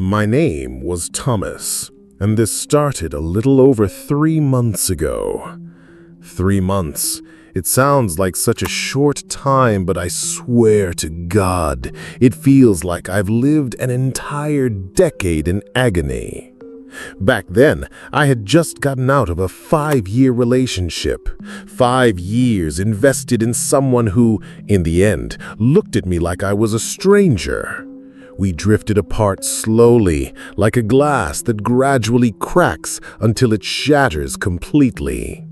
My name was Thomas, and this started a little over 3 months ago. 3 months. It sounds like such a short time, but I swear to God, it feels like I've lived an entire decade in agony. Back then, I had just gotten out of a 5-year relationship. 5 years invested in someone who, in the end, looked at me like I was a stranger. We drifted apart slowly, like a glass that gradually cracks until it shatters completely.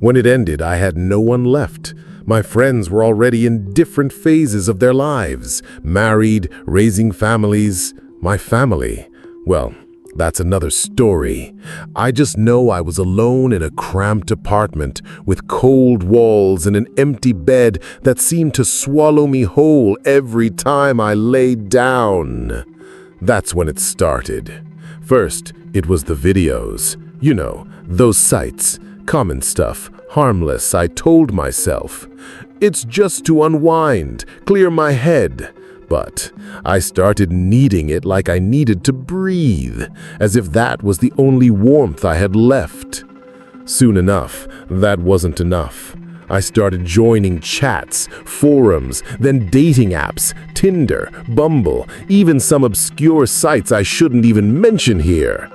When it ended, I had no one left. My friends were already in different phases of their lives, married, raising families. My family, well, that's another story. I just know I was alone in a cramped apartment with cold walls and an empty bed that seemed to swallow me whole every time I laid down. That's when it started. First, it was the videos. You know, those sites. Common stuff, harmless, I told myself. It's just to unwind, clear my head. But I started needing it like I needed to breathe, as if that was the only warmth I had left. Soon enough, that wasn't enough. I started joining chats, forums, then dating apps, Tinder, Bumble, even some obscure sites I shouldn't even mention here.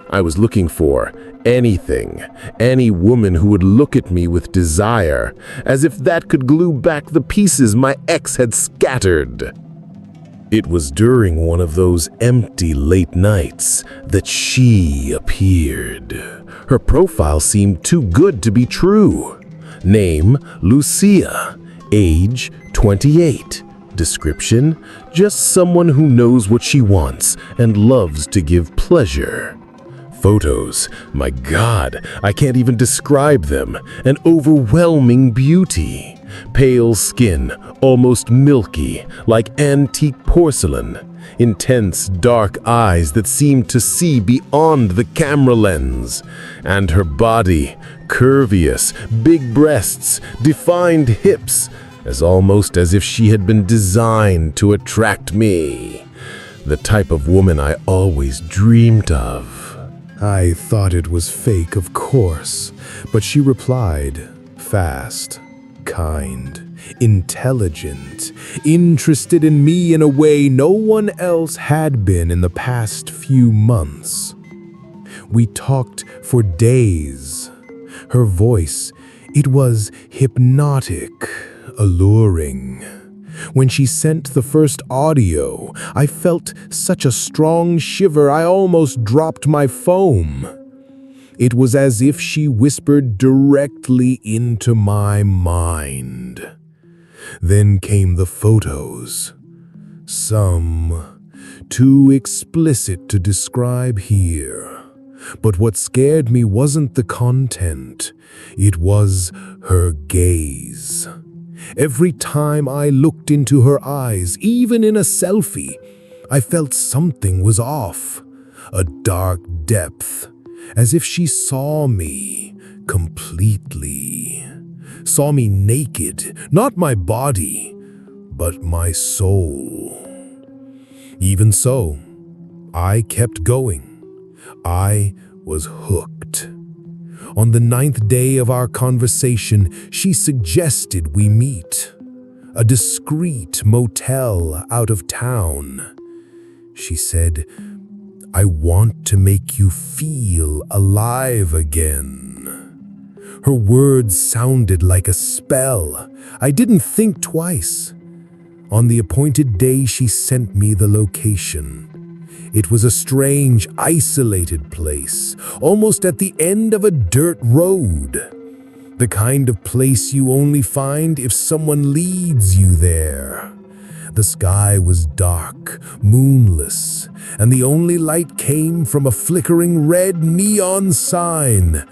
I was looking for anything, any woman who would look at me with desire, as if that could glue back the pieces my ex had scattered. It was during one of those empty late nights that she appeared. Her profile seemed too good to be true. Name, Lucia. Age, 28. Description, just someone who knows what she wants and loves to give pleasure. Photos, my God, I can't even describe them. An overwhelming beauty. Pale skin, almost milky, like antique porcelain. Intense, dark eyes that seemed to see beyond the camera lens. And her body, curvaceous, big breasts, defined hips, almost as if she had been designed to attract me. The type of woman I always dreamed of. I thought it was fake, of course, but she replied, fast, kind, intelligent, interested in me in a way no one else had been in the past few months. We talked for days. Her voice, it was hypnotic, alluring. When she sent the first audio, I felt such a strong shiver I almost dropped my phone. It was as if she whispered directly into my mind. Then came the photos. Some too explicit to describe here. But what scared me wasn't the content. It was her gaze. Every time I looked into her eyes, even in a selfie, I felt something was off. A dark depth, as if she saw me completely. Saw me naked, not my body, but my soul. Even so, I kept going. I was hooked. On the 9th day of our conversation, she suggested we meet. A discreet motel out of town. She said, I want to make you feel alive again. Her words sounded like a spell. I didn't think twice. On the appointed day, she sent me the location. It was a strange, isolated place, almost at the end of a dirt road. The kind of place you only find if someone leads you there. The sky was dark, moonless, and the only light came from a flickering red neon sign.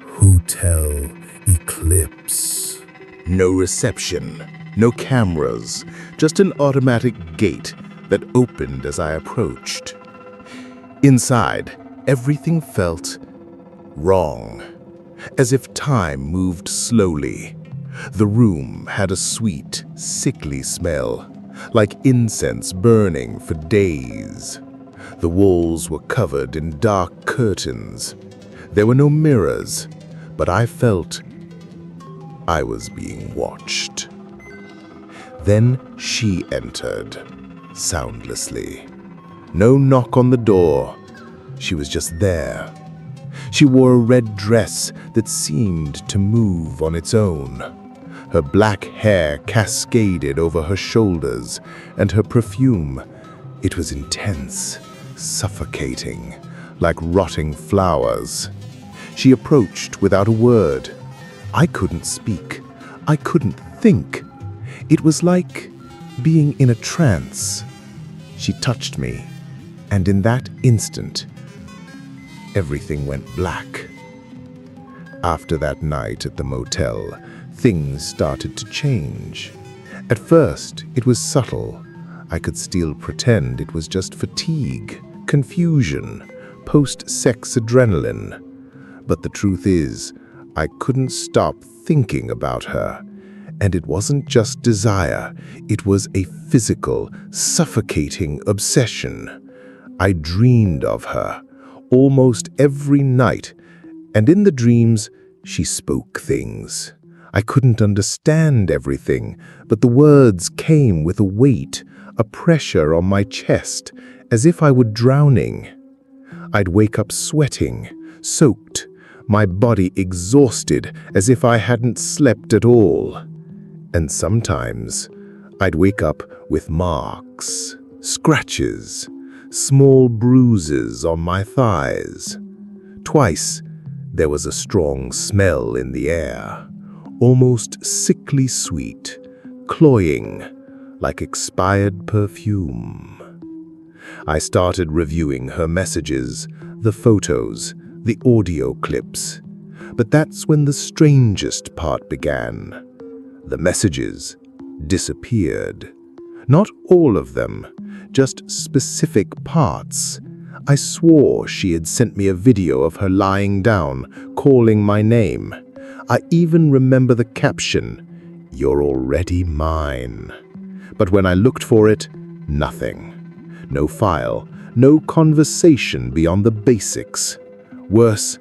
Hotel Eclipse. No reception, no cameras, just an automatic gate that opened as I approached. Inside, everything felt wrong, as if time moved slowly. The room had a sweet, sickly smell, like incense burning for days. The walls were covered in dark curtains. There were no mirrors, but I felt I was being watched. Then she entered, soundlessly. No knock on the door. She was just there. She wore a red dress that seemed to move on its own. Her black hair cascaded over her shoulders, and her perfume, it was intense, suffocating, like rotting flowers. She approached without a word. I couldn't speak. I couldn't think. It was like being in a trance. She touched me, and in that instant, everything went black. After that night at the motel, things started to change. At first, it was subtle. I could still pretend it was just fatigue, confusion, post-sex adrenaline. But the truth is, I couldn't stop thinking about her. And it wasn't just desire, it was a physical, suffocating obsession. I dreamed of her almost every night, and in the dreams, she spoke things. I couldn't understand everything, but the words came with a weight, a pressure on my chest, as if I were drowning. I'd wake up sweating, soaked, my body exhausted as if I hadn't slept at all. And sometimes I'd wake up with marks, scratches, small bruises on my thighs. Twice, there was a strong smell in the air, almost sickly sweet, cloying, like expired perfume. I started reviewing her messages, the photos, the audio clips. But that's when the strangest part began. The messages disappeared. Not all of them, just specific parts. I swore she had sent me a video of her lying down, calling my name. I even remember the caption, "You're already mine." But when I looked for it, nothing. No file, no conversation beyond the basics. Worse,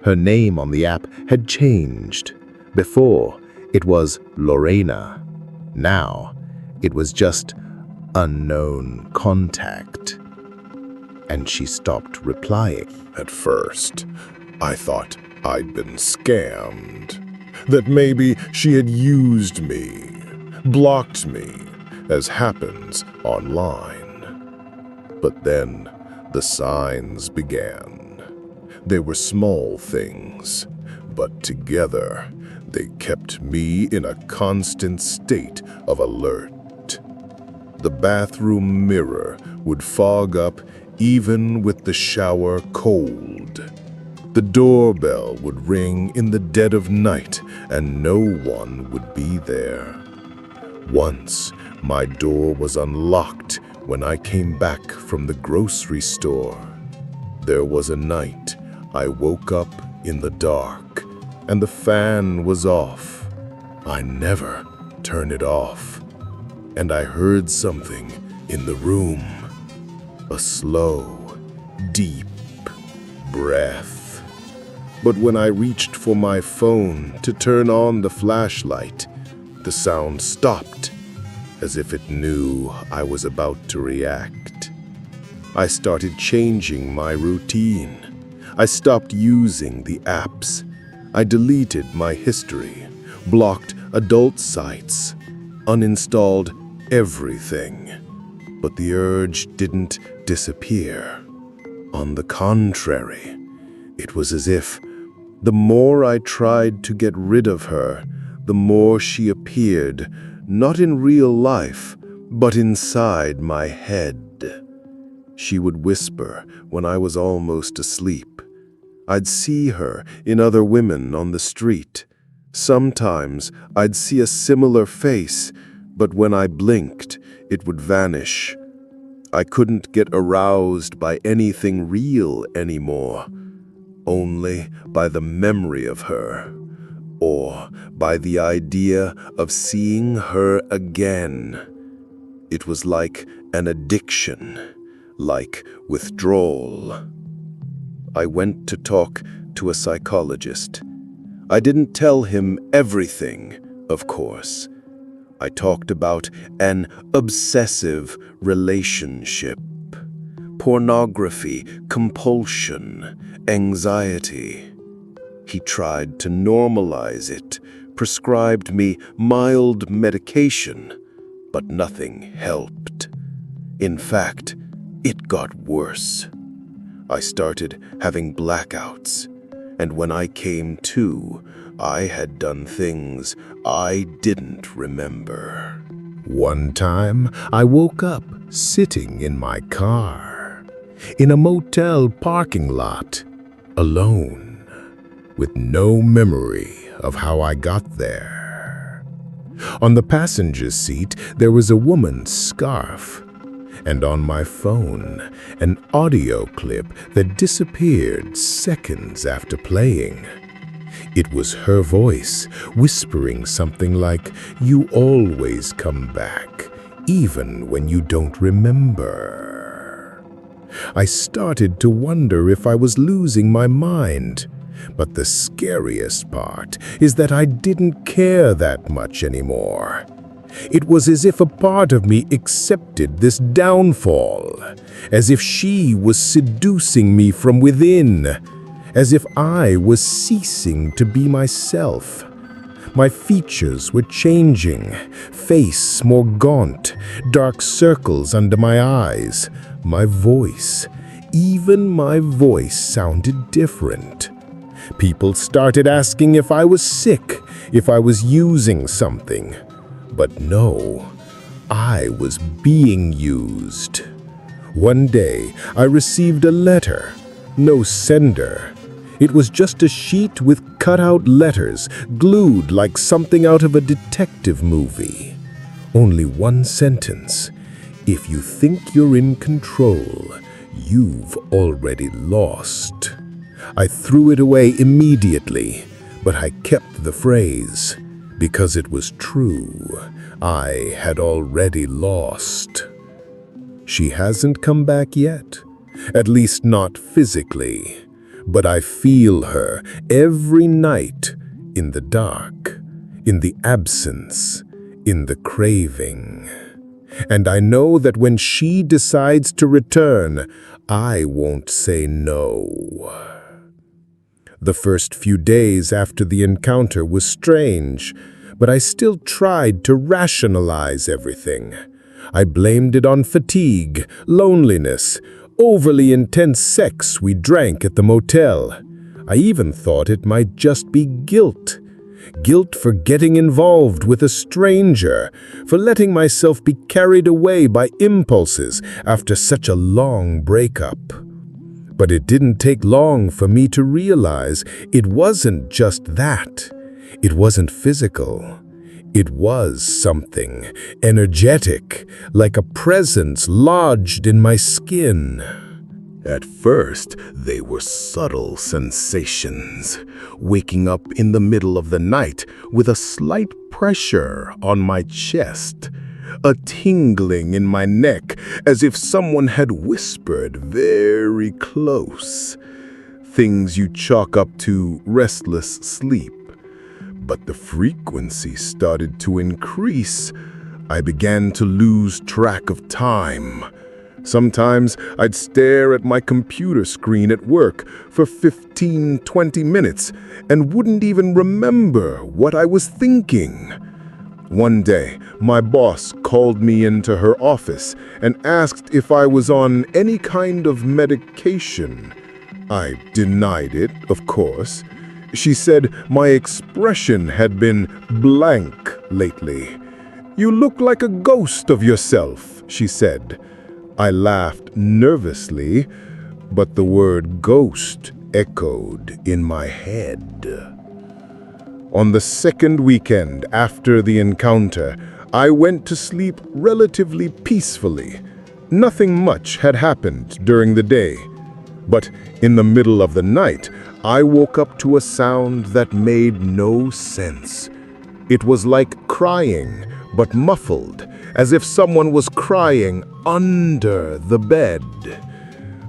her name on the app had changed. Before, it was Lorena. Now, it was just unknown contact. And she stopped replying. At first, I thought I'd been scammed. That maybe she had used me, blocked me, as happens online. But then the signs began. They were small things, but together they kept me in a constant state of alert. The bathroom mirror would fog up even with the shower cold. The doorbell would ring in the dead of night and no one would be there. Once, my door was unlocked when I came back from the grocery store. There was a night I woke up in the dark and the fan was off. I never turn it off. And I heard something in the room. A slow, deep breath. But when I reached for my phone to turn on the flashlight, the sound stopped, as if it knew I was about to react. I started changing my routine. I stopped using the apps. I deleted my history, blocked adult sites, uninstalled everything. But the urge didn't disappear. On the contrary, it was as if the more I tried to get rid of her, the more she appeared, not in real life, but inside my head. She would whisper when I was almost asleep. I'd see her in other women on the street. Sometimes I'd see a similar face, but when I blinked, it would vanish. I couldn't get aroused by anything real anymore, only by the memory of her, or by the idea of seeing her again. It was like an addiction, like withdrawal. I went to talk to a psychologist. I didn't tell him everything, of course. I talked about an obsessive relationship, pornography, compulsion, anxiety. He tried to normalize it, prescribed me mild medication, but nothing helped. In fact, it got worse. I started having blackouts, and when I came to, I had done things I didn't remember. One time, I woke up sitting in my car, in a motel parking lot, alone, with no memory of how I got there. On the passenger seat, there was a woman's scarf, and on my phone, an audio clip that disappeared seconds after playing. It was her voice, whispering something like, "You always come back, even when you don't remember." I started to wonder if I was losing my mind. But the scariest part is that I didn't care that much anymore. It was as if a part of me accepted this downfall, as if she was seducing me from within, as if I was ceasing to be myself. My features were changing, face more gaunt, dark circles under my eyes. My voice, even my voice sounded different. People started asking if I was sick, if I was using something. But no, I was being used. One day, I received a letter. No sender. It was just a sheet with cut-out letters, glued like something out of a detective movie. Only one sentence. If you think you're in control, you've already lost. I threw it away immediately, but I kept the phrase, because it was true. I had already lost. She hasn't come back yet, at least not physically, but I feel her every night in the dark, in the absence, in the craving. And I know that when she decides to return, I won't say no. The first few days after the encounter was strange, but I still tried to rationalize everything. I blamed it on fatigue, loneliness, overly intense sex we drank at the motel. I even thought it might just be guilt. Guilt for getting involved with a stranger, for letting myself be carried away by impulses after such a long breakup. But it didn't take long for me to realize it wasn't just that. It wasn't physical. It was something energetic, like a presence lodged in my skin. At first, they were subtle sensations, waking up in the middle of the night with a slight pressure on my chest, a tingling in my neck as if someone had whispered very close. Things you chalk up to restless sleep. But the frequency started to increase. I began to lose track of time. Sometimes I'd stare at my computer screen at work for 15-20 minutes and wouldn't even remember what I was thinking. One day, my boss called me into her office and asked if I was on any kind of medication. I denied it, of course. She said my expression had been blank lately. "You look like a ghost of yourself," she said. I laughed nervously, but the word ghost echoed in my head. On the second weekend after the encounter, I went to sleep relatively peacefully. Nothing much had happened during the day. But in the middle of the night, I woke up to a sound that made no sense. It was like crying, but muffled, as if someone was crying under the bed.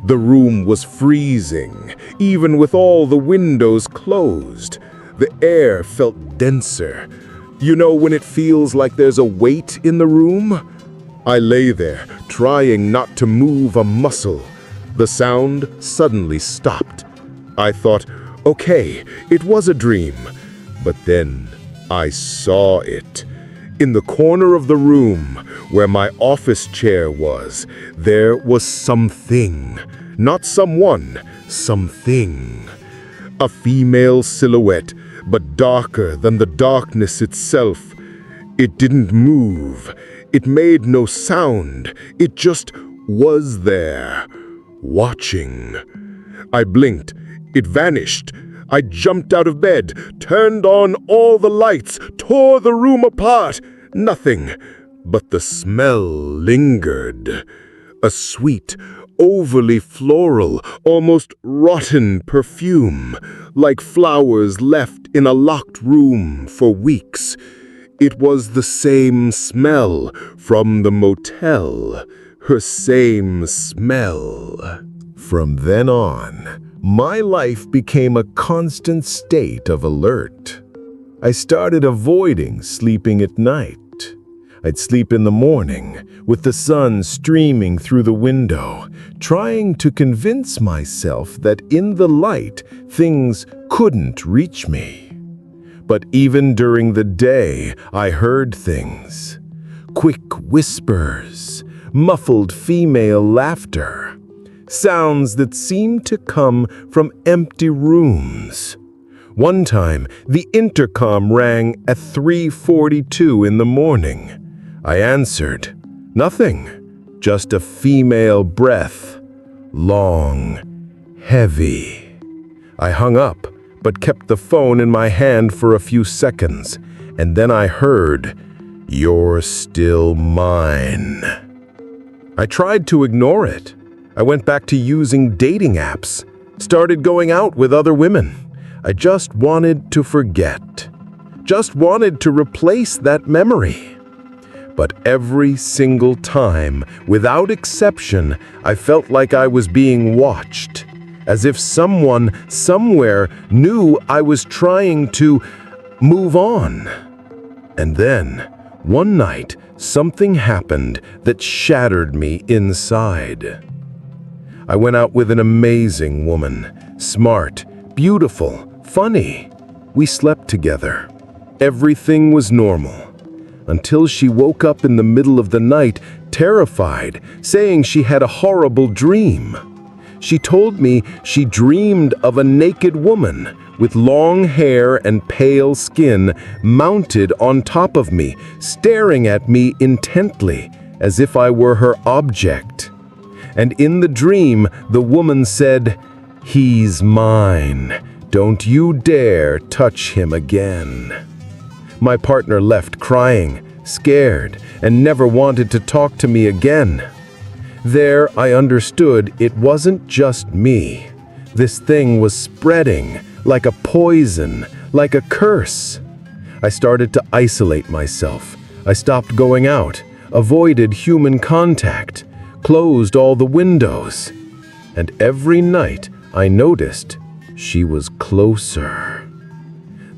The room was freezing, even with all the windows closed. The air felt denser. You know when it feels like there's a weight in the room? I lay there, trying not to move a muscle. The sound suddenly stopped. I thought, okay, it was a dream. But then I saw it. In the corner of the room, where my office chair was, there was something. Not someone, something. A female silhouette, but darker than the darkness itself. It didn't move. It made no sound. It just was there, watching. I blinked. It vanished. I jumped out of bed, turned on all the lights, tore the room apart. Nothing, but the smell lingered. A sweet, overly floral, almost rotten perfume, like flowers left in a locked room for weeks. It was the same smell from the motel, her same smell. From then on, my life became a constant state of alert. I started avoiding sleeping at night. I'd sleep in the morning, with the sun streaming through the window, trying to convince myself that in the light, things couldn't reach me. But even during the day, I heard things. Quick whispers, muffled female laughter, sounds that seemed to come from empty rooms. One time, the intercom rang at 3:42 in the morning. I answered. Nothing, just a female breath. Long, heavy. I hung up, but kept the phone in my hand for a few seconds, and then I heard, "You're still mine." I tried to ignore it. I went back to using dating apps, started going out with other women. I just wanted to forget, just wanted to replace that memory. But every single time, without exception, I felt like I was being watched, as if someone, somewhere, knew I was trying to move on. And then, one night, something happened that shattered me inside. I went out with an amazing woman, smart, beautiful, funny. We slept together. Everything was normal. Until she woke up in the middle of the night, terrified, saying she had a horrible dream. She told me she dreamed of a naked woman with long hair and pale skin mounted on top of me, staring at me intently, as if I were her object. And in the dream, the woman said, "He's mine. Don't you dare touch him again." My partner left crying, scared, and never wanted to talk to me again. There, I understood it wasn't just me. This thing was spreading, like a poison, like a curse. I started to isolate myself. I stopped going out, avoided human contact, closed all the windows. And every night, I noticed she was closer.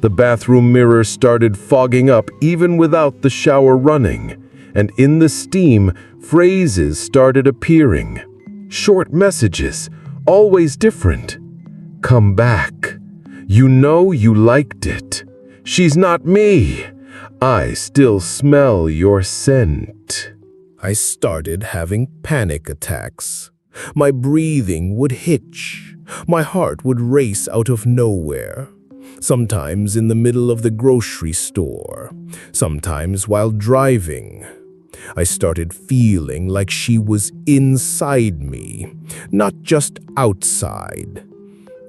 The bathroom mirror started fogging up even without the shower running, and in the steam, phrases started appearing. Short messages, always different. "Come back. You know you liked it. She's not me. I still smell your scent." I started having panic attacks. My breathing would hitch. My heart would race out of nowhere. Sometimes in the middle of the grocery store, sometimes while driving. I started feeling like she was inside me, not just outside.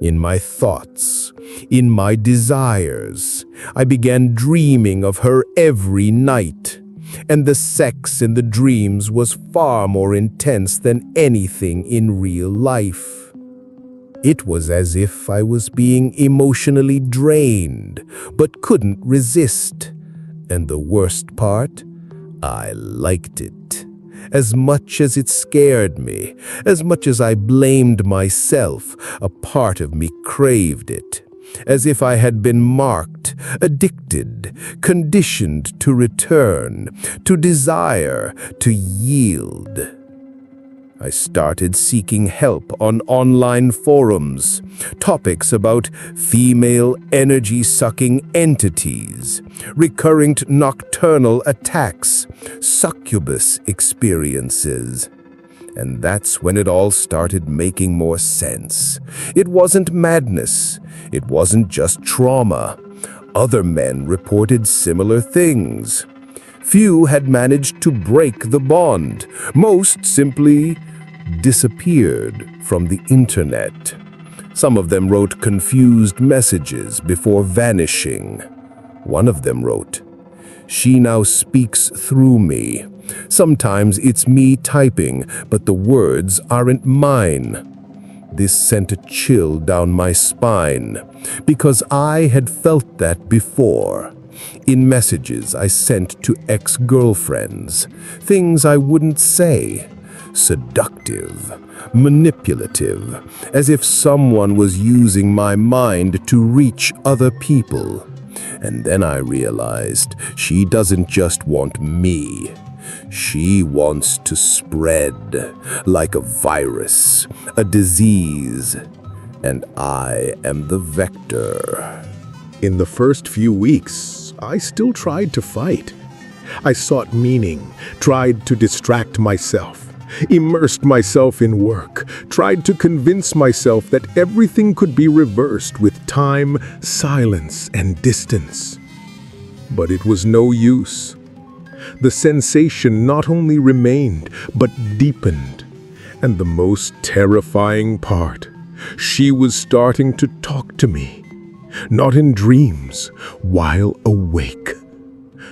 In my thoughts, in my desires, I began dreaming of her every night, and the sex in the dreams was far more intense than anything in real life. It was as if I was being emotionally drained, but couldn't resist. And the worst part, I liked it. As much as it scared me, as much as I blamed myself, a part of me craved it. As if I had been marked, addicted, conditioned to return, to desire, to yield. I started seeking help on online forums, topics about female energy-sucking entities, recurrent nocturnal attacks, succubus experiences. And that's when it all started making more sense. It wasn't madness. It wasn't just trauma. Other men reported similar things. Few had managed to break the bond. Most simply disappeared from the internet. Some of them wrote confused messages before vanishing. One of them wrote, "She now speaks through me. Sometimes it's me typing, but the words aren't mine." This sent a chill down my spine, because I had felt that before. In messages I sent to ex-girlfriends, things I wouldn't say. Seductive, manipulative, as if someone was using my mind to reach other people. And then I realized she doesn't just want me. She wants to spread like a virus, a disease, and I am the vector. In the first few weeks, I still tried to fight. I sought meaning, tried to distract myself, immersed myself in work, tried to convince myself that everything could be reversed with time, silence, and distance. But it was no use. The sensation not only remained, but deepened. And the most terrifying part, she was starting to talk to me, not in dreams, while awake.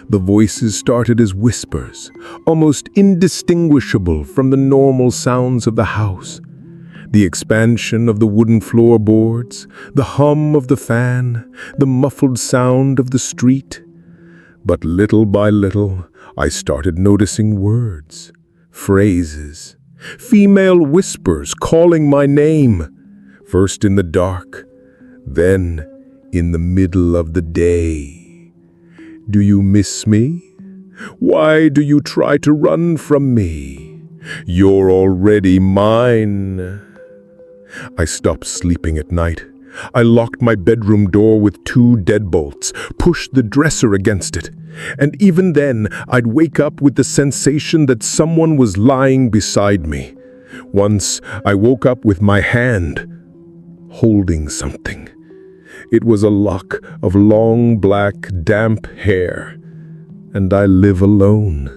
The voices started as whispers, almost indistinguishable from the normal sounds of the house. The expansion of the wooden floorboards, the hum of the fan, the muffled sound of the street. But little by little, I started noticing words, phrases, female whispers calling my name, first in the dark, then in the middle of the day. "Do you miss me? Why do you try to run from me? You're already mine." I stopped sleeping at night. I locked my bedroom door with 2 deadbolts, pushed the dresser against it, and even then I'd wake up with the sensation that someone was lying beside me. Once I woke up with my hand holding something. It was a lock of long, black, damp hair, and I live alone.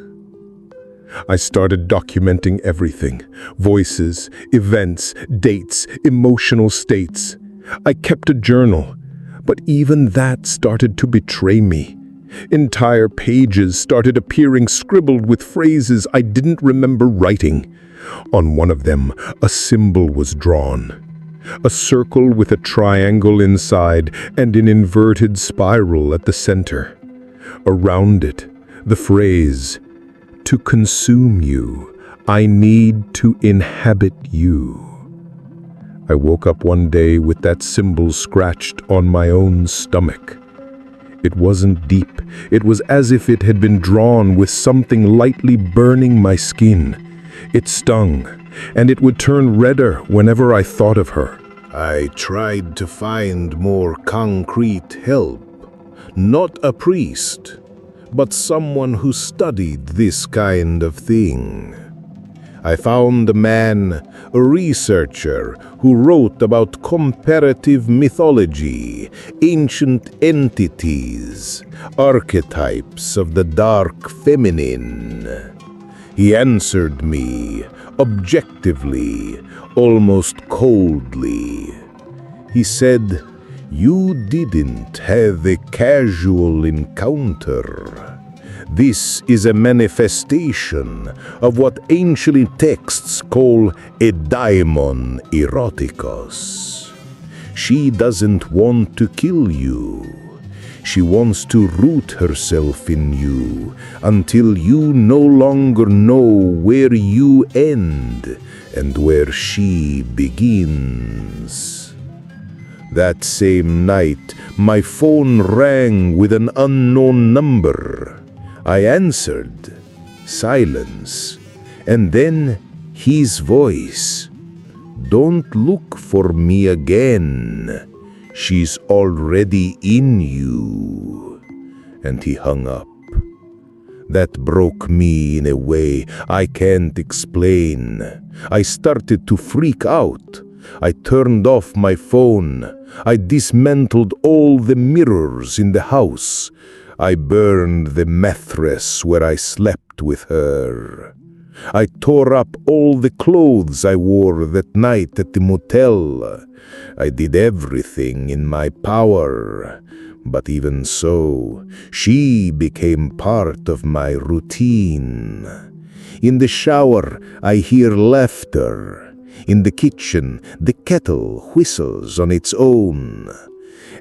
I started documenting everything: voices, events, dates, emotional states. I kept a journal, but even that started to betray me. Entire pages started appearing scribbled with phrases I didn't remember writing. On one of them, a symbol was drawn. A circle with a triangle inside and an inverted spiral at the center. Around it, the phrase, "To consume you, I need to inhabit you." I woke up one day with that symbol scratched on my own stomach. It wasn't deep. It was as if it had been drawn with something lightly burning my skin. It stung, and it would turn redder whenever I thought of her. I tried to find more concrete help. Not a priest, but someone who studied this kind of thing. I found a man, a researcher, who wrote about comparative mythology, ancient entities, archetypes of the dark feminine. He answered me, objectively, almost coldly. He said, "You didn't have a casual encounter. This is a manifestation of what ancient texts call a daimon eroticus. She doesn't want to kill you. She wants to root herself in you until you no longer know where you end and where she begins. That same night, my phone rang with an unknown number. I answered. Silence. And then his voice. Don't look for me again. She's already in you. And he hung up. That broke me in a way I can't explain. I started to freak out. I turned off my phone. I dismantled all the mirrors in the house. I burned the mattress where I slept with her. I tore up all the clothes I wore that night at the motel. I did everything in my power. But even so, she became part of my routine. In the shower, I hear laughter. In the kitchen, the kettle whistles on its own.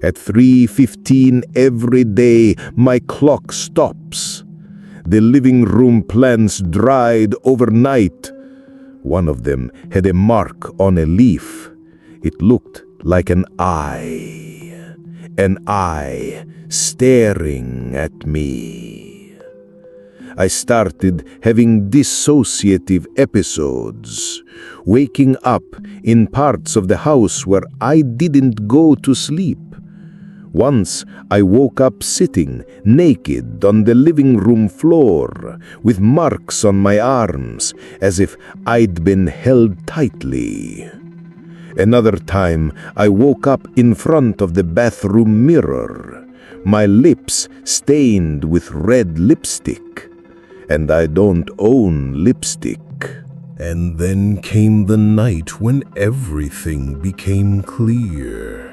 At 3:15 every day, my clock stops. The living room plants dried overnight. One of them had a mark on a leaf. It looked like an eye staring at me. I started having dissociative episodes, waking up in parts of the house where I didn't go to sleep. Once I woke up sitting naked on the living room floor with marks on my arms as if I'd been held tightly. Another time I woke up in front of the bathroom mirror, my lips stained with red lipstick. And I don't own lipstick. And then came the night when everything became clear.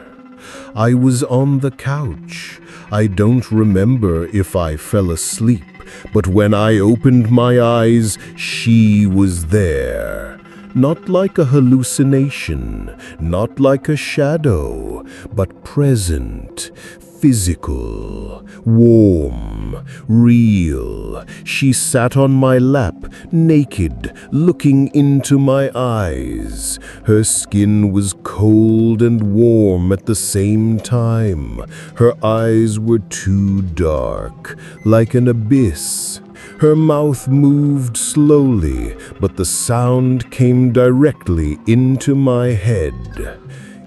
I was on the couch. I don't remember if I fell asleep, but when I opened my eyes, she was there. Not like a hallucination, not like a shadow, but present, physical, warm, real. She sat on my lap, naked, looking into my eyes. Her skin was cold and warm at the same time. Her eyes were too dark, like an abyss. Her mouth moved slowly, but the sound came directly into my head.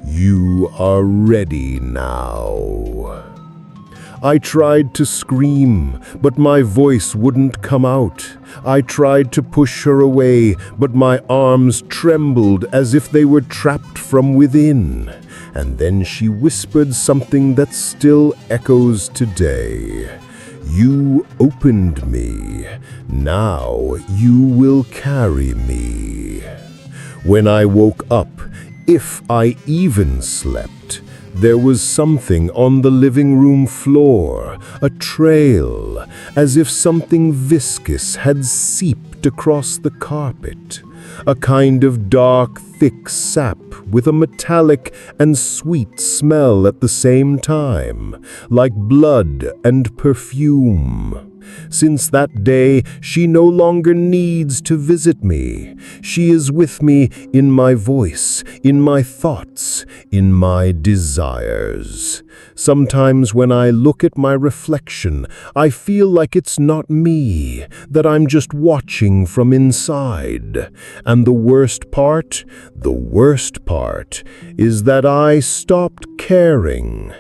You are ready now. I tried to scream, but my voice wouldn't come out. I tried to push her away, but my arms trembled as if they were trapped from within. And then she whispered something that still echoes today. You opened me. Now you will carry me. When I woke up, if I even slept, there was something on the living room floor, a trail, as if something viscous had seeped across the carpet, a kind of dark, thick sap with a metallic and sweet smell at the same time, like blood and perfume. Since that day, she no longer needs to visit me. She is with me in my voice, in my thoughts, in my desires. Sometimes when I look at my reflection, I feel like it's not me, that I'm just watching from inside. And the worst part is that I stopped caring.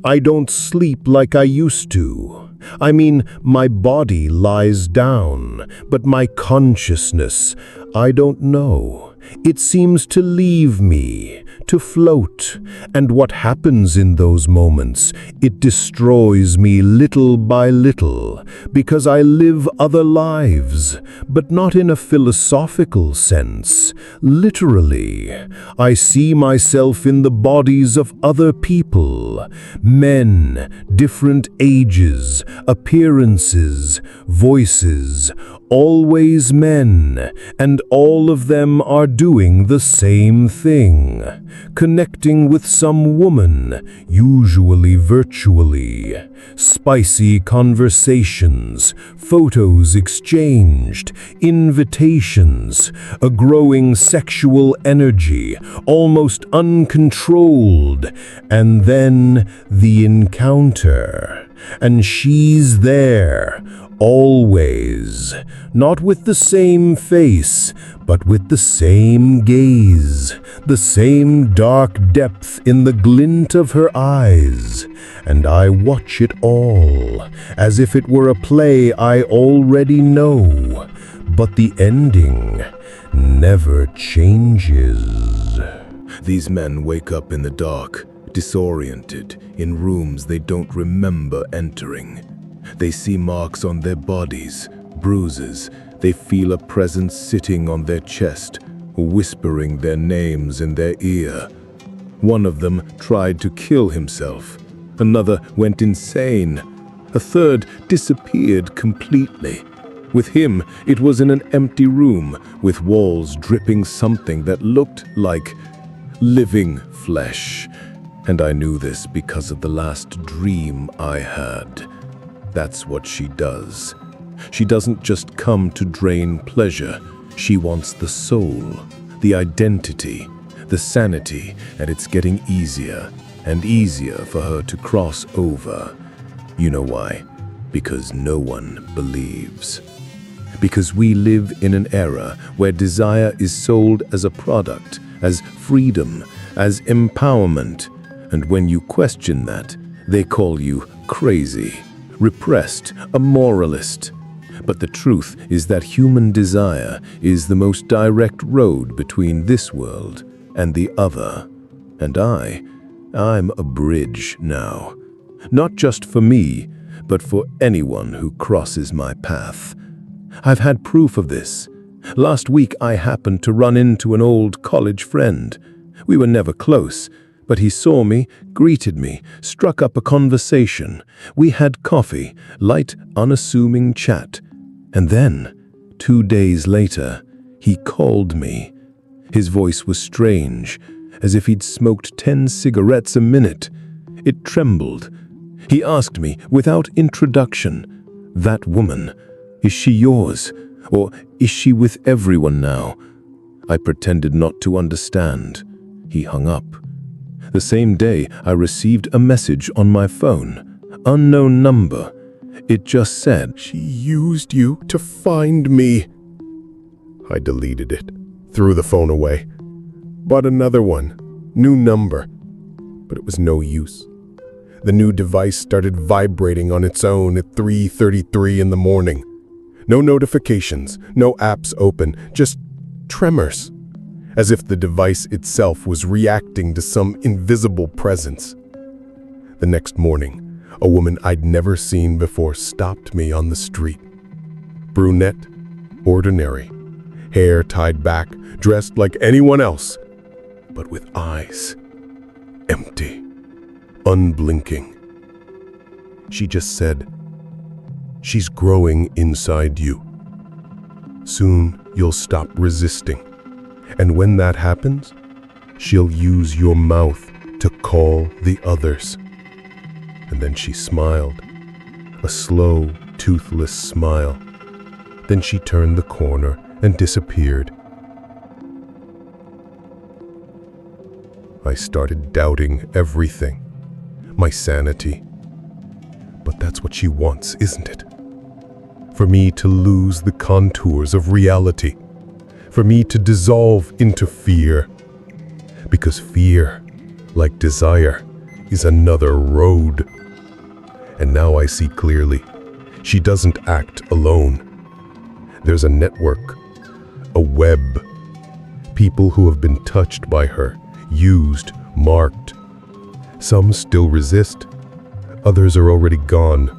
I don't sleep like I used to. I mean, my body lies down, but my consciousness, I don't know. It seems to leave me, to float. And what happens in those moments? It destroys me little by little, because I live other lives, but not in a philosophical sense. Literally, I see myself in the bodies of other people, men, different ages, appearances, voices, always men, and all of them are doing the same thing. connecting with some woman, usually virtually. Spicy conversations, photos exchanged, invitations, a growing sexual energy, almost uncontrolled, and then the encounter. And she's there, always, not with the same face, but with the same gaze, the same dark depth in the glint of her eyes. And I watch it all, as if it were a play I already know. But the ending never changes. These men wake up in the dark, disoriented, in rooms they don't remember entering. They see marks on their bodies, bruises. They feel a presence sitting on their chest, whispering their names in their ear. One of them tried to kill himself. Another went insane. A third disappeared completely. With him, it was in an empty room, with walls dripping something that looked like living flesh. And I knew this because of the last dream I had. That's what she does. She doesn't just come to drain pleasure. She wants the soul, the identity, the sanity, and it's getting easier and easier for her to cross over. You know why? Because no one believes. Because we live in an era where desire is sold as a product, as freedom, as empowerment. And when you question that, they call you crazy, repressed, a moralist. But the truth is that human desire is the most direct road between this world and the other. And I'm a bridge now. Not just for me, but for anyone who crosses my path. I've had proof of this. Last week I happened to run into an old college friend. We were never close, but he saw me, greeted me, struck up a conversation. We had coffee, light, unassuming chat. And then, 2 days later, he called me. His voice was strange, as if he'd smoked 10 cigarettes a minute. It trembled. He asked me, without introduction, "That woman, is she yours? Or is she with everyone now?" I pretended not to understand. He hung up. The same day, I received a message on my phone. Unknown number. It just said, "She used you to find me." I deleted it, threw the phone away, bought another one, new number, but it was no use. The new device started vibrating on its own at 3:33 in the morning. No notifications, no apps open, just tremors, as if the device itself was reacting to some invisible presence. The next morning, a woman I'd never seen before stopped me on the street. Brunette, ordinary, hair tied back, dressed like anyone else, but with eyes empty, unblinking. She just said, "She's growing inside you. Soon you'll stop resisting. And when that happens, she'll use your mouth to call the others." And then she smiled, a slow, toothless smile. Then she turned the corner and disappeared. I started doubting everything, my sanity. But that's what she wants, isn't it? For me to lose the contours of reality, for me to dissolve into fear. Because fear, like desire, is another road. And now I see clearly, she doesn't act alone. There's a network, a web. People who have been touched by her, used, marked. Some still resist, others are already gone.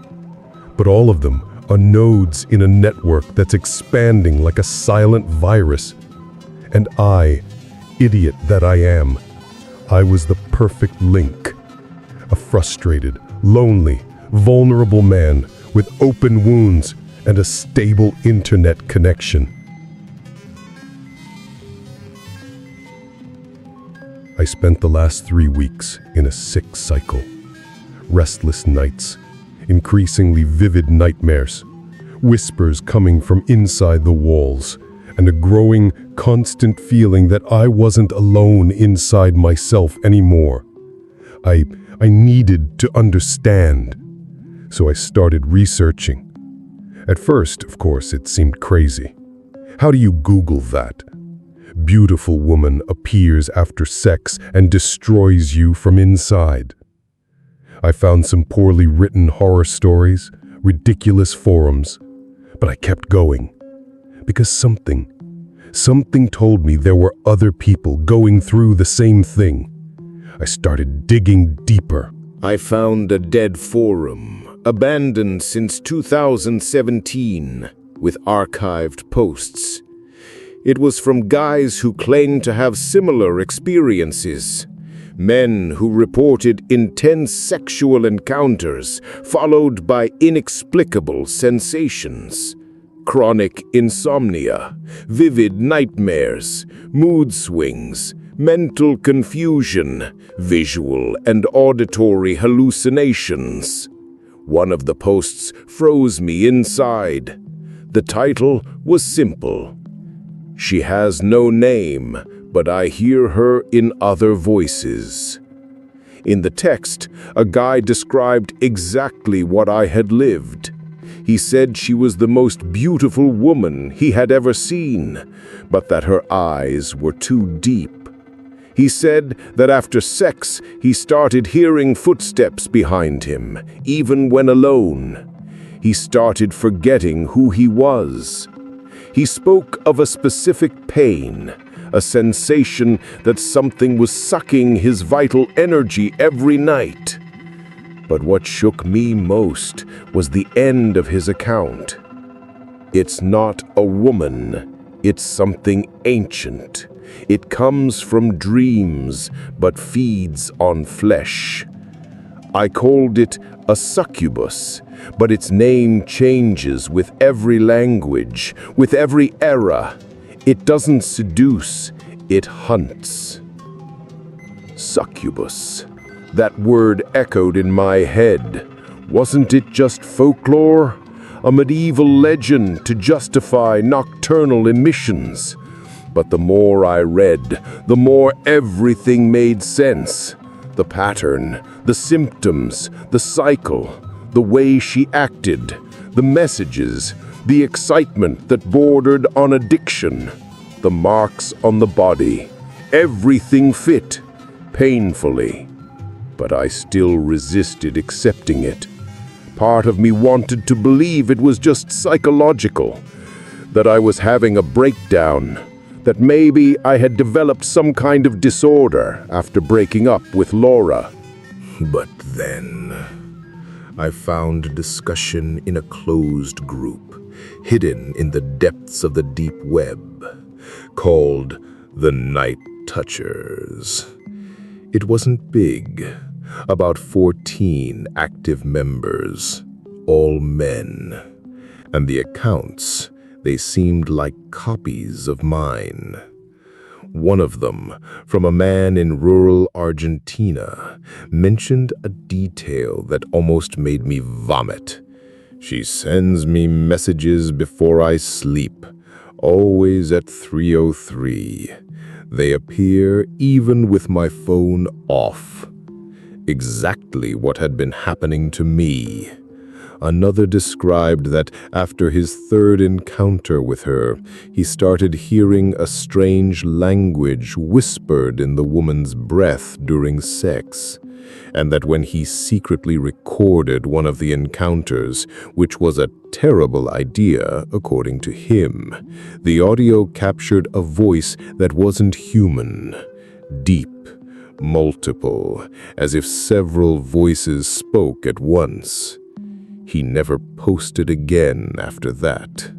But all of them are nodes in a network that's expanding like a silent virus. And I, idiot that I am, I was the perfect link. A frustrated, lonely, vulnerable man with open wounds and a stable internet connection. I spent the last 3 weeks in a sick cycle. Restless nights, increasingly vivid nightmares, whispers coming from inside the walls, and a growing, constant feeling that I wasn't alone inside myself anymore. I needed to understand, so I started researching. At first, of course, it seemed crazy. How do you Google that? Beautiful woman appears after sex and destroys you from inside. I found some poorly written horror stories, ridiculous forums, but I kept going. Because something told me there were other people going through the same thing. I started digging deeper. I found a dead forum, abandoned since 2017, with archived posts. It was from guys who claimed to have similar experiences. Men who reported intense sexual encounters, followed by inexplicable sensations. Chronic insomnia, vivid nightmares, mood swings, mental confusion, visual and auditory hallucinations. One of the posts froze me inside. The title was simple. She has no name, but I hear her in other voices. In the text, a guy described exactly what I had lived. He said she was the most beautiful woman he had ever seen, but that her eyes were too deep. He said that after sex, he started hearing footsteps behind him, even when alone. He started forgetting who he was. He spoke of a specific pain, a sensation that something was sucking his vital energy every night. But what shook me most was the end of his account. It's not a woman, it's something ancient. It comes from dreams, but feeds on flesh. I called it a succubus, but its name changes with every language, with every era. It doesn't seduce, it hunts. Succubus. That word echoed in my head. Wasn't it just folklore? A medieval legend to justify nocturnal emissions? But the more I read, the more everything made sense. The pattern, the symptoms, the cycle, the way she acted, the messages, the excitement that bordered on addiction, the marks on the body, everything fit, painfully. But I still resisted accepting it. Part of me wanted to believe it was just psychological, that I was having a breakdown, that maybe I had developed some kind of disorder after breaking up with Laura. But then I found a discussion in a closed group, hidden in the depths of the deep web, called the Night Touchers. It wasn't big, about 14 active members, all men, and the accounts, they seemed like copies of mine. One of them, from a man in rural Argentina, mentioned a detail that almost made me vomit. She sends me messages before I sleep, always at 3:03. They appear even with my phone off. Exactly what had been happening to me. Another described that after his third encounter with her, he started hearing a strange language whispered in the woman's breath during sex, and that when he secretly recorded one of the encounters, which was a terrible idea according to him, the audio captured a voice that wasn't human, deep, multiple, as if several voices spoke at once. He never posted again after that.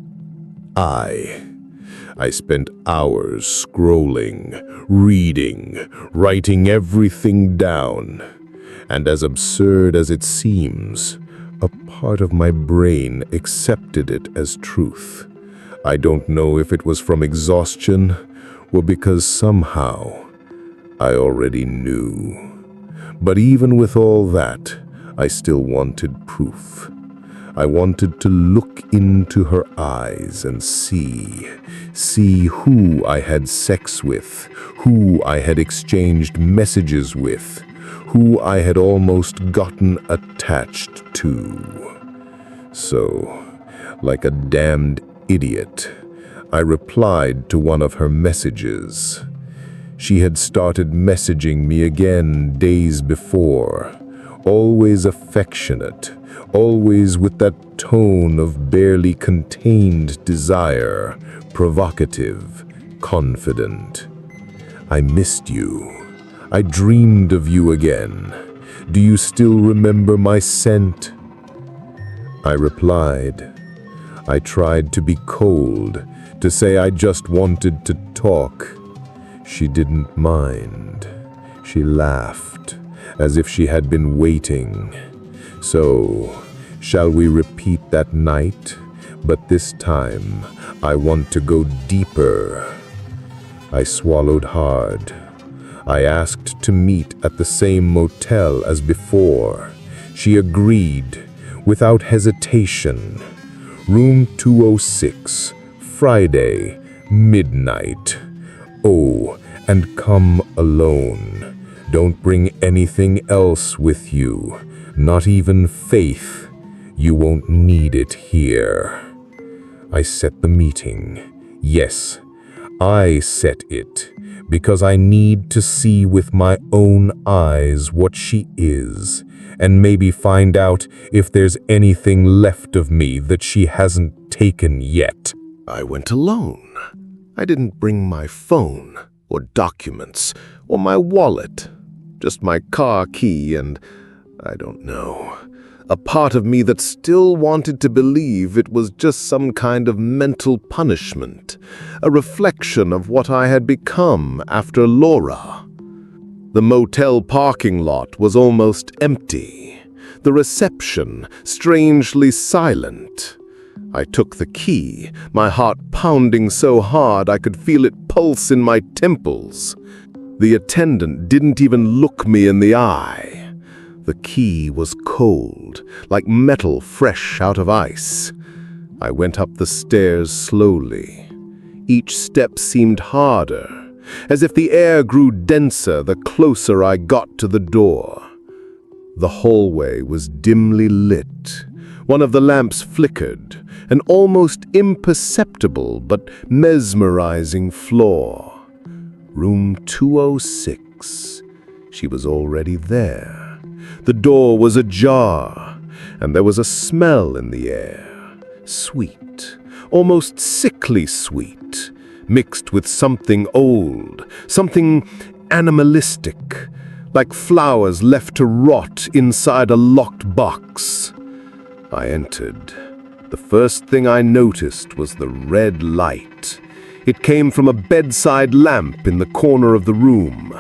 I spent hours scrolling, reading, writing everything down. And as absurd as it seems, a part of my brain accepted it as truth. I don't know if it was from exhaustion or because somehow I already knew. But even with all that, I still wanted proof. I wanted to look into her eyes and see who I had sex with, who I had exchanged messages with, who I had almost gotten attached to. So, like a damned idiot, I replied to one of her messages. She had started messaging me again days before, always affectionate, always with that tone of barely contained desire, provocative, confident. I missed you. I dreamed of you again. Do you still remember my scent? I replied. I tried to be cold, to say I just wanted to talk. She didn't mind. She laughed, as if she had been waiting. So, shall we repeat that night? But this time, I want to go deeper. I swallowed hard. I asked to meet at the same motel as before. She agreed, without hesitation. Room 206, Friday, midnight. Oh, and come alone. Don't bring anything else with you, not even faith. You won't need it here. I set the meeting. Yes, I set it, because I need to see with my own eyes what she is, and maybe find out if there's anything left of me that she hasn't taken yet. I went alone. I didn't bring my phone, or documents, or my wallet. Just my car key and, I don't know, a part of me that still wanted to believe it was just some kind of mental punishment, a reflection of what I had become after Laura. The motel parking lot was almost empty, the reception strangely silent. I took the key, my heart pounding so hard I could feel it pulse in my temples. The attendant didn't even look me in the eye. The key was cold, like metal fresh out of ice. I went up the stairs slowly. Each step seemed harder, as if the air grew denser the closer I got to the door. The hallway was dimly lit. One of the lamps flickered, an almost imperceptible but mesmerizing floor. Room 206. She was already there. The door was ajar, and there was a smell in the air. Sweet, almost sickly sweet, mixed with something old, something animalistic, like flowers left to rot inside a locked box. I entered. The first thing I noticed was the red light. It came from a bedside lamp in the corner of the room.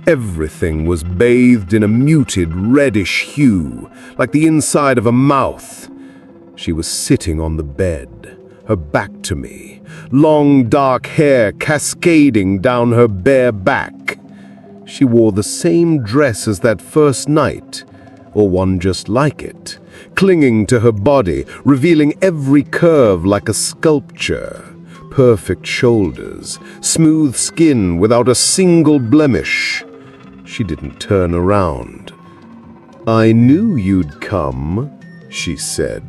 Everything was bathed in a muted reddish hue, like the inside of a mouth. She was sitting on the bed, her back to me, long dark hair cascading down her bare back. She wore the same dress as that first night, or one just like it, clinging to her body, revealing every curve like a sculpture. Perfect shoulders, smooth skin without a single blemish. She didn't turn around. "I knew you'd come," she said.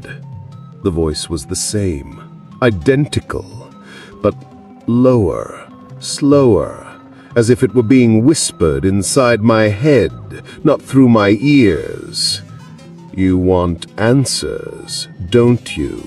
The voice was the same, identical, but lower, slower, as if it were being whispered inside my head, not through my ears. "You want answers, don't you?"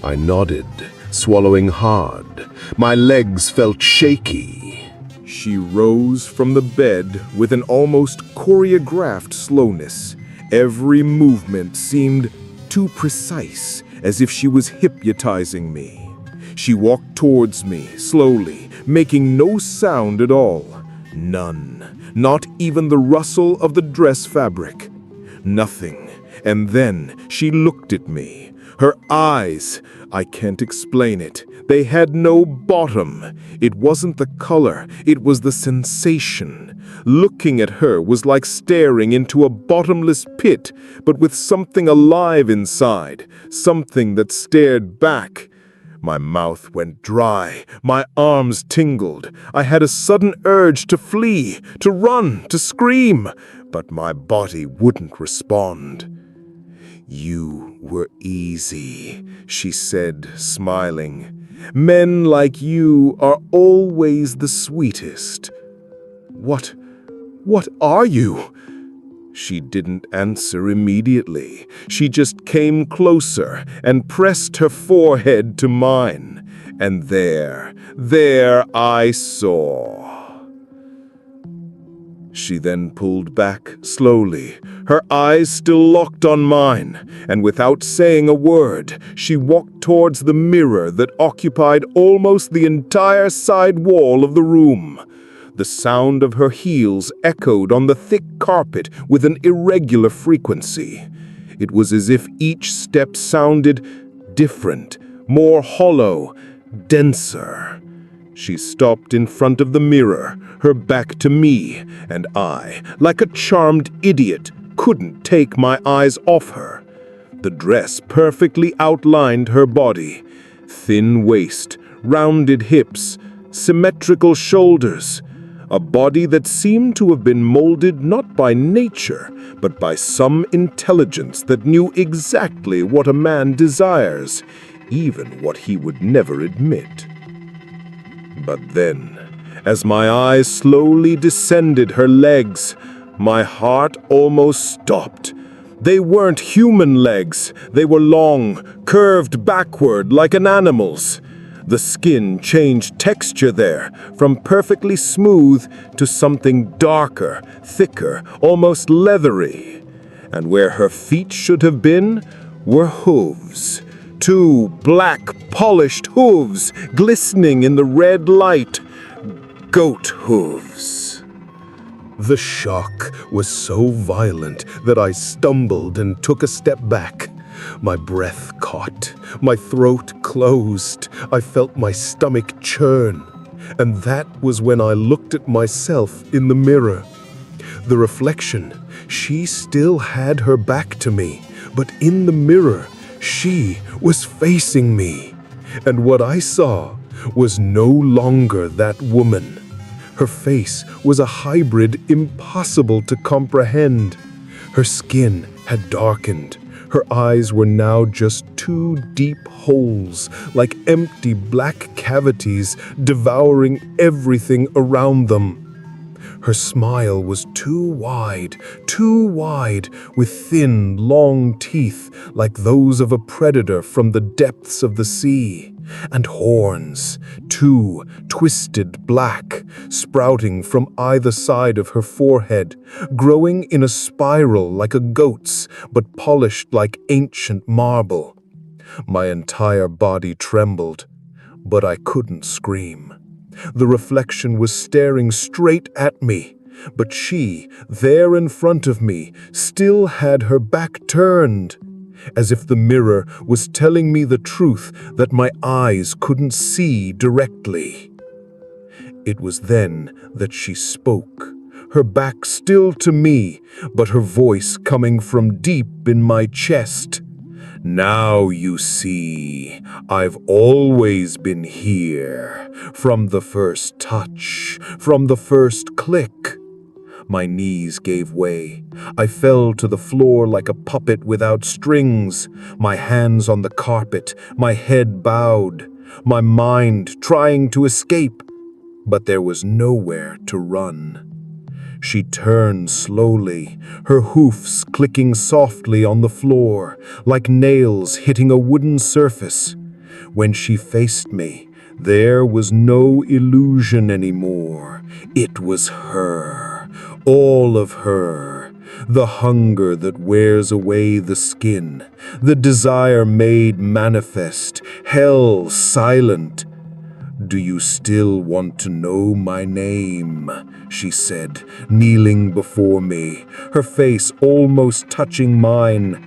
I nodded, swallowing hard. My legs felt shaky. She rose from the bed with an almost choreographed slowness. Every movement seemed too precise, as if she was hypnotizing me. She walked towards me, slowly, making no sound at all. None, not even the rustle of the dress fabric. Nothing, And then she looked at me. Her eyes, I can't explain it. They had no bottom. It wasn't the color, it was the sensation. Looking at her was like staring into a bottomless pit, but with something alive inside, something that stared back. My mouth went dry, my arms tingled. I had a sudden urge to flee, to run, to scream, but my body wouldn't respond. "You were easy," she said, smiling. "Men like you are always the sweetest." What are you?" She didn't answer immediately. She just came closer and pressed her forehead to mine. And there I saw. She then pulled back slowly, her eyes still locked on mine, and without saying a word, she walked towards the mirror that occupied almost the entire side wall of the room. The sound of her heels echoed on the thick carpet with an irregular frequency. It was as if each step sounded different, more hollow, denser. She stopped in front of the mirror, her back to me, and I, like a charmed idiot, couldn't take my eyes off her. The dress perfectly outlined her body. Thin waist, rounded hips, symmetrical shoulders. A body that seemed to have been molded not by nature, but by some intelligence that knew exactly what a man desires, even what he would never admit. But then, as my eyes slowly descended her legs, my heart almost stopped. They weren't human legs. They were long, curved backward like an animal's. The skin changed texture there, from perfectly smooth to something darker, thicker, almost leathery. And where her feet should have been were hooves. Two black, polished hooves glistening in the red light. Goat hooves. The shock was so violent that I stumbled and took a step back. My breath caught, my throat closed, I felt my stomach churn. And that was when I looked at myself in the mirror. The reflection, she still had her back to me, but in the mirror, she was facing me. And what I saw was no longer that woman. Her face was a hybrid impossible to comprehend. Her skin had darkened. Her eyes were now just two deep holes, like empty black cavities devouring everything around them. Her smile was too wide, with thin, long teeth like those of a predator from the depths of the sea, and horns, too, twisted black, sprouting from either side of her forehead, growing in a spiral like a goat's, but polished like ancient marble. My entire body trembled, but I couldn't scream. The reflection was staring straight at me, but she, there in front of me, still had her back turned, as if the mirror was telling me the truth that my eyes couldn't see directly. It was then that she spoke, her back still to me, but her voice coming from deep in my chest. "Now you see, I've always been here, from the first touch, from the first click." My knees gave way. I fell to the floor like a puppet without strings, my hands on the carpet, my head bowed, my mind trying to escape, but there was nowhere to run. She turned slowly, her hoofs clicking softly on the floor, like nails hitting a wooden surface. When she faced me, there was no illusion anymore. It was her, all of her. The hunger that wears away the skin, the desire made manifest, hell silent. "Do you still want to know my name?" she said, kneeling before me, her face almost touching mine.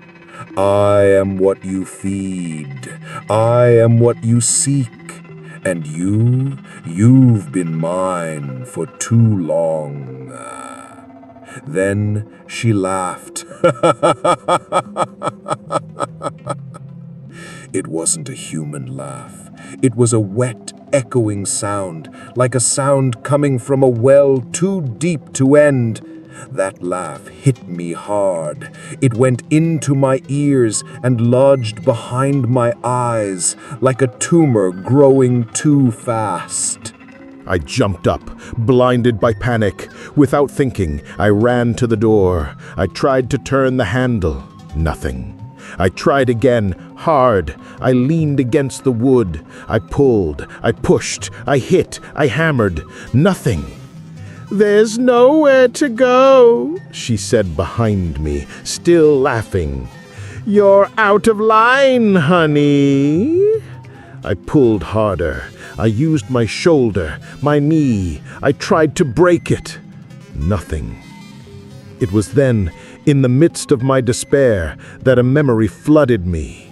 "I am what you feed. I am what you seek. And you've been mine for too long." Then she laughed. It wasn't a human laugh. It was a wet, echoing sound, like a sound coming from a well too deep to end. That laugh hit me hard. It went into my ears and lodged behind my eyes, like a tumor growing too fast. I jumped up, blinded by panic. Without thinking, I ran to the door. I tried to turn the handle. Nothing. I tried again, hard. I leaned against the wood. I pulled, I pushed, I hit, I hammered. Nothing. "There's nowhere to go," she said behind me, still laughing. "You're out of line, honey." I pulled harder. I used my shoulder, my knee. I tried to break it. Nothing. It was then, in the midst of my despair, that a memory flooded me.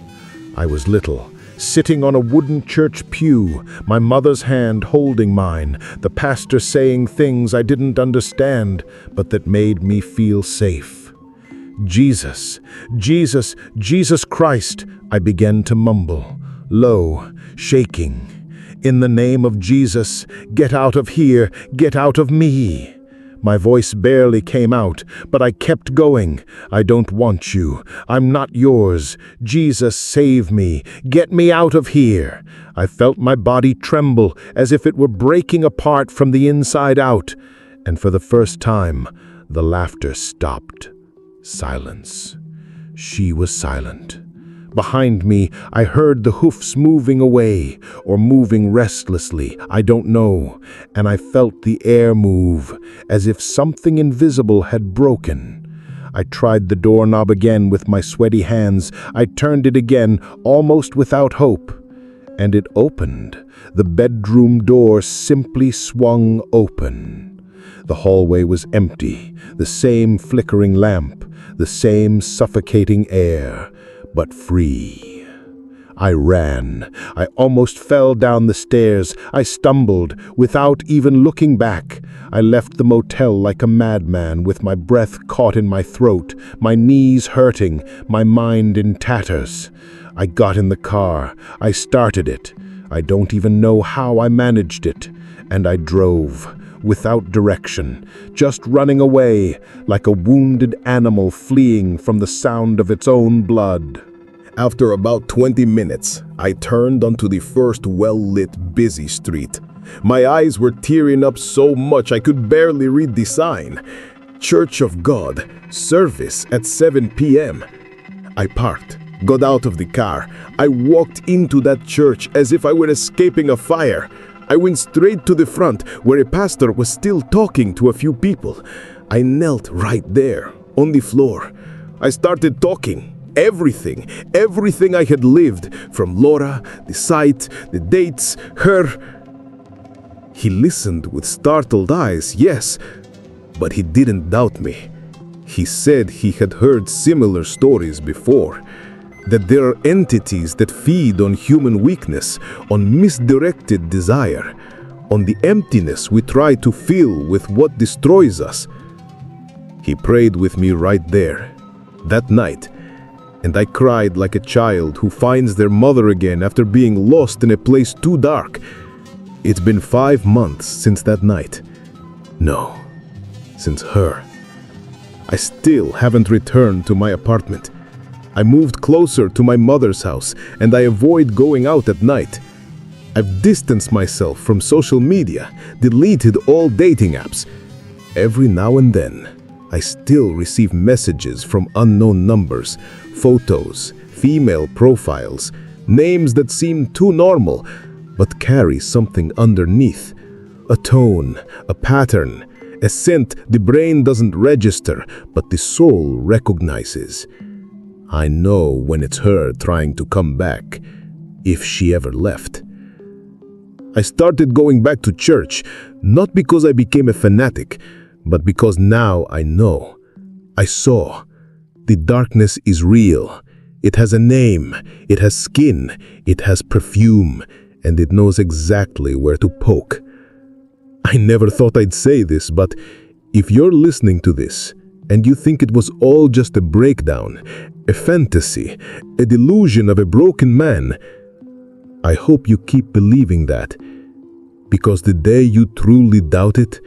I was little, sitting on a wooden church pew, my mother's hand holding mine, the pastor saying things I didn't understand, but that made me feel safe. "Jesus, Jesus, Jesus Christ," I began to mumble, low, shaking. "In the name of Jesus, get out of here, get out of me." My voice barely came out, but I kept going. "I don't want you. I'm not yours. Jesus, save me. Get me out of here." I felt my body tremble as if it were breaking apart from the inside out. And for the first time, the laughter stopped. Silence. She was silent. Behind me, I heard the hoofs moving away, or moving restlessly, I don't know, and I felt the air move, as if something invisible had broken. I tried the doorknob again with my sweaty hands. I turned it again, almost without hope. And it opened. The bedroom door simply swung open. The hallway was empty, the same flickering lamp, the same suffocating air, but free. I ran. I almost fell down the stairs. I stumbled, without even looking back. I left the motel like a madman, with my breath caught in my throat, my knees hurting, my mind in tatters. I got in the car. I started it. I don't even know how I managed it. And I drove, without direction, just running away, like a wounded animal fleeing from the sound of its own blood. After about 20 minutes, I turned onto the first well-lit, busy street. My eyes were tearing up so much I could barely read the sign. Church of God, service at 7 p.m. I parked, got out of the car. I walked into that church as if I were escaping a fire. I went straight to the front, where a pastor was still talking to a few people. I knelt right there, on the floor. I started talking. Everything I had lived, from Laura, the site, the dates, her. He listened with startled eyes, yes, but he didn't doubt me. He said he had heard similar stories before, that there are entities that feed on human weakness, on misdirected desire, on the emptiness we try to fill with what destroys us. He prayed with me right there, that night, and I cried like a child who finds their mother again after being lost in a place too dark. It's been 5 months since that night. No, since her. I still haven't returned to my apartment. I moved closer to my mother's house, and I avoid going out at night. I've distanced myself from social media, deleted all dating apps. Every now and then, I still receive messages from unknown numbers, photos, female profiles, names that seem too normal, but carry something underneath. A tone, a pattern, a scent the brain doesn't register, but the soul recognizes. I know when it's her trying to come back, if she ever left. I started going back to church, not because I became a fanatic, but because now I know. I saw. The darkness is real. It has a name, it has skin, it has perfume, and it knows exactly where to poke. I never thought I'd say this, but if you're listening to this, and you think it was all just a breakdown, a fantasy, a delusion of a broken man, I hope you keep believing that, because the day you truly doubt it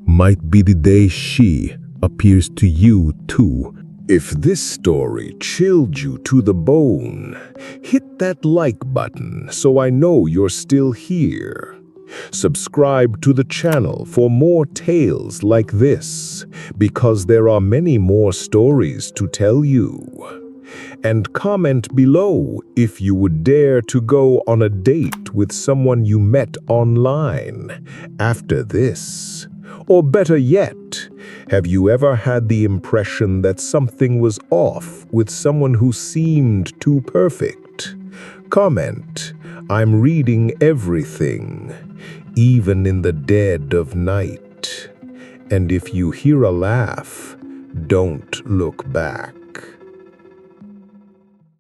might be the day she appears to you too. If this story chilled you to the bone, hit that like button so I know you're still here. Subscribe to the channel for more tales like this, because there are many more stories to tell you. And comment below if you would dare to go on a date with someone you met online after this. Or better yet, have you ever had the impression that something was off with someone who seemed too perfect? Comment, I'm reading everything, even in the dead of night. And if you hear a laugh, don't look back.